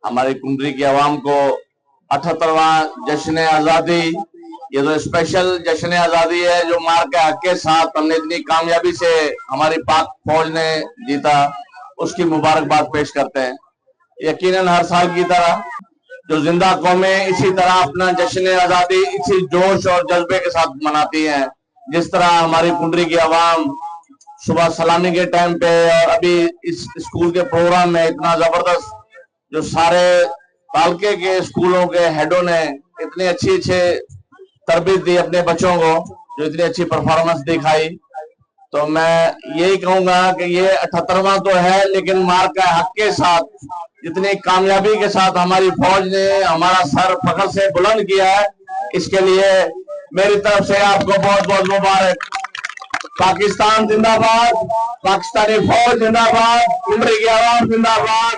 हमारी कुंरी की आवाम को 78वां जश्न आज़ादी, ये तो स्पेशल जश्न आज़ादी है जो मार के हक के साथ हमने इतनी कामयाबी से हमारी पाक फौज ने जीता, उसकी मुबारकबाद पेश करते हैं। यकीनन हर साल की तरह जो जिंदा कौमें इसी तरह अपना जश्न आज़ादी इसी जोश और जज्बे के साथ मनाती हैं। जिस तरह हमारी कुंरी की आवाम सुबह सलामी के टाइम पे और अभी इस स्कूल के प्रोग्राम में इतना जबरदस्त जो सारे तालके के स्कूलों के हेडों ने इतनी अच्छी तरबियत दी अपने बच्चों को, जो इतनी अच्छी परफॉर्मेंस दिखाई, तो मैं यही कहूंगा कि ये 78वां तो है, लेकिन मार का हक के साथ जितनी कामयाबी के साथ हमारी फौज ने हमारा सर फखर से बुलंद किया है, इसके लिए मेरी तरफ से आपको बहुत बहुत मुबारक। पाकिस्तान जिंदाबाद, पाकिस्तानी फौज जिंदाबाद, कुंरी की आवाम जिंदाबाद।